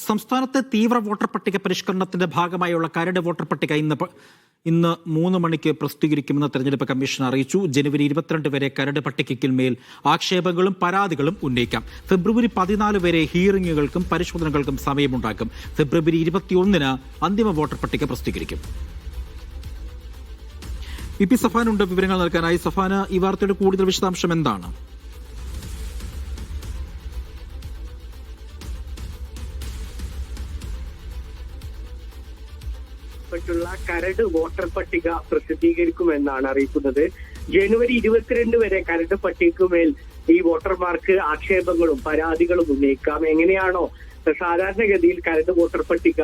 സംസ്ഥാനത്തെ തീവ്ര വോട്ടർ പട്ടിക പരിഷ്കരണത്തിന്റെ ഭാഗമായുള്ള കരട് വോട്ടർ പട്ടിക ഇന്ന് 3 മണിക്ക് പ്രസിദ്ധീകരിക്കുമെന്ന് തെരഞ്ഞെടുപ്പ് കമ്മീഷൻ അറിയിച്ചു. ജനുവരി 22 വരെ കരട് പട്ടികയ്ക്ക് ആക്ഷേപങ്ങളും പരാതികളും ഉന്നയിക്കാം. ഫെബ്രുവരി 14 വരെ ഹിയറിംഗുകൾക്കും പരിശോധനകൾക്കും സമയമുണ്ടാകും. ഫെബ്രുവരി 21 അന്തിമ വോട്ടർ പട്ടിക പ്രസിദ്ധീകരിക്കും. പി സഫാനുണ്ട് വിവരങ്ങൾ നൽകാനായി. സഫാന്, ഈ വാർത്തയുടെ കൂടുതൽ വിശദാംശം എന്താണ്? ുള്ള കരട് വോട്ടർ പട്ടിക പ്രസിദ്ധീകരിക്കുമെന്നാണ് അറിയിക്കുന്നത്. ജനുവരി 22 വരെ കരട് പട്ടികയ്ക്കുമേൽ ഈ വോട്ടർമാർക്ക് ആക്ഷേപങ്ങളും പരാതികളും ഉന്നയിക്കാം. എങ്ങനെയാണോ സാധാരണഗതിയിൽ കരട് വോട്ടർ പട്ടിക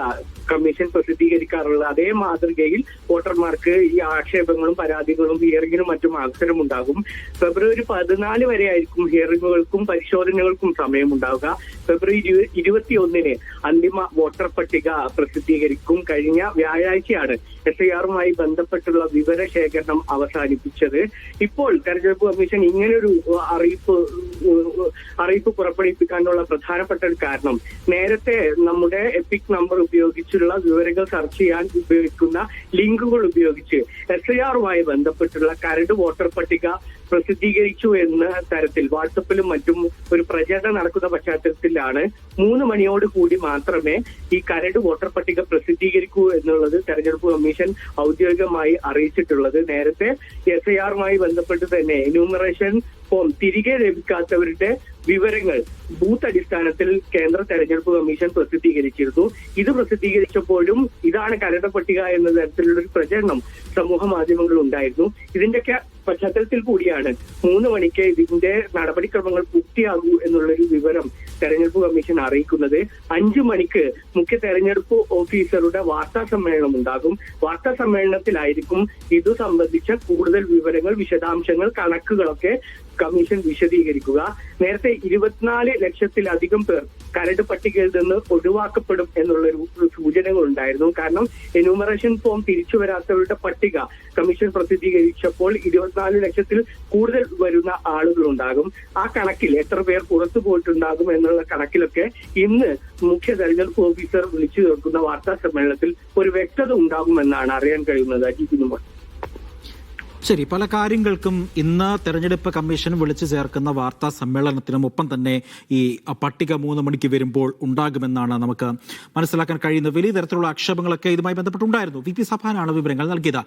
കമ്മീഷൻ പ്രസിദ്ധീകരിക്കാറുള്ളത്, അതേ മാതൃകയിൽ വോട്ടർമാർക്ക് ഈ ആക്ഷേപങ്ങളും പരാതികളും ഹിയറിംഗിനും മറ്റും അവസരമുണ്ടാകും. ഫെബ്രുവരി 14 വരെ ആയിരിക്കും ഹിയറിംഗുകൾക്കും പരിശോധനകൾക്കും സമയമുണ്ടാവുക. ഫെബ്രുവരി 21 അന്തിമ വോട്ടർ പട്ടിക പ്രസിദ്ധീകരിക്കും. കഴിഞ്ഞ വ്യാഴാഴ്ചയാണ് SIR-മായി ബന്ധപ്പെട്ടുള്ള വിവരശേഖരണം അവസാനിപ്പിച്ചത്. ഇപ്പോൾ തെരഞ്ഞെടുപ്പ് കമ്മീഷൻ ഇങ്ങനൊരു അറിയിപ്പ് പുറപ്പെടുവിപ്പിക്കാനുള്ള പ്രധാനപ്പെട്ട ഒരു കാരണം, നേരത്തെ നമ്മുടെ എപ്പിക് നമ്പർ ഉപയോഗിച്ചുള്ള വിവരങ്ങൾ സെർച്ച് ചെയ്യാൻ ഉപയോഗിക്കുന്ന ലിങ്കുകൾ ഉപയോഗിച്ച് SIR-മായി ബന്ധപ്പെട്ടുള്ള കരട് വോട്ടർ പട്ടിക പ്രസിദ്ധീകരിച്ചു എന്ന തരത്തിൽ വാട്സപ്പിലും മറ്റും ഒരു പ്രചരണം നടക്കുന്ന പശ്ചാത്തലത്തിലാണ് 3 മണിയോട് കൂടി മാത്രമേ ഈ കരട് വോട്ടർ പട്ടിക പ്രസിദ്ധീകരിക്കൂ എന്നുള്ളത് തെരഞ്ഞെടുപ്പ് കമ്മീഷൻ ഔദ്യോഗികമായി അറിയിച്ചിട്ടുള്ളത്. നേരത്തെ SIR-മായി ബന്ധപ്പെട്ട് തന്നെ എന്യൂമറേഷൻ ഫോം തിരികെ ലഭിക്കാത്തവരുടെ വിവരങ്ങൾ ബൂത്ത് അടിസ്ഥാനത്തിൽ കേന്ദ്ര തെരഞ്ഞെടുപ്പ് കമ്മീഷൻ പ്രസിദ്ധീകരിച്ചിരുന്നു. ഇത് പ്രസിദ്ധീകരിച്ചപ്പോഴും ഇതാണ് കരട് പട്ടിക എന്ന തരത്തിലുള്ള ഒരു പ്രചരണം സമൂഹ മാധ്യമങ്ങളിൽ ഉണ്ടായിരുന്നു. ഇതിന്റെയൊക്കെ പശ്ചാത്തലത്തിൽ കൂടിയാണ് 3 മണിക്ക് ഇതിന്റെ നടപടിക്രമങ്ങൾ പൂർത്തിയാകൂ എന്നുള്ളൊരു വിവരം തെരഞ്ഞെടുപ്പ് കമ്മീഷൻ അറിയിക്കുന്നത്. 5 മണിക്ക് മുഖ്യ തെരഞ്ഞെടുപ്പ് ഓഫീസറുടെ വാർത്താ സമ്മേളനം ഉണ്ടാകും. വാർത്താ സമ്മേളനത്തിലായിരിക്കും ഇതു സംബന്ധിച്ച കൂടുതൽ വിവരങ്ങൾ, വിശദാംശങ്ങൾ, കണക്കുകളൊക്കെ കമ്മീഷൻ വിശദീകരിക്കുക. നേരത്തെ 24 ലക്ഷത്തിലധികം പേർ കരട് പട്ടികയിൽ നിന്ന് ഒഴിവാക്കപ്പെടും എന്നുള്ളൊരു സൂചനകൾ ഉണ്ടായിരുന്നു. കാരണം എന്യൂമറേഷൻ ഫോം തിരിച്ചു വരാത്തവരുടെ പട്ടിക കമ്മീഷൻ പ്രസിദ്ധീകരിച്ചപ്പോൾ 24 ലക്ഷത്തിൽ കൂടുതൽ വരുന്ന ആളുകളുണ്ടാകും. ആ കണക്കിൽ എത്ര പേർ പുറത്തു പോയിട്ടുണ്ടാകും എന്നുള്ള കണക്കിലൊക്കെ ഇന്ന് മുഖ്യ തെരഞ്ഞെടുപ്പ് ഓഫീസർ വിളിച്ചു ചേർക്കുന്ന വാർത്താ സമ്മേളനത്തിൽ ഒരു വ്യക്തത ഉണ്ടാകുമെന്നാണ് അറിയാൻ കഴിയുന്നത്. അജിത്, ശരി, പല കാര്യങ്ങൾക്കും ഇന്ന് തെരഞ്ഞെടുപ്പ് കമ്മീഷൻ വിളിച്ചു ചേർക്കുന്ന വാർത്താ സമ്മേളനത്തിനും ഒപ്പം തന്നെ ഈ പട്ടിക 3 മണിക്ക് വരുമ്പോൾ ഉണ്ടാകുമെന്നാണ് നമുക്ക് മനസ്സിലാക്കാൻ കഴിയുന്നത്. വലിയ തരത്തിലുള്ള ആക്ഷേപങ്ങളൊക്കെ ഇതുമായി ബന്ധപ്പെട്ടുണ്ടായിരുന്നു. പി സഫാനാണ് വിവരങ്ങൾ നൽകിയത്.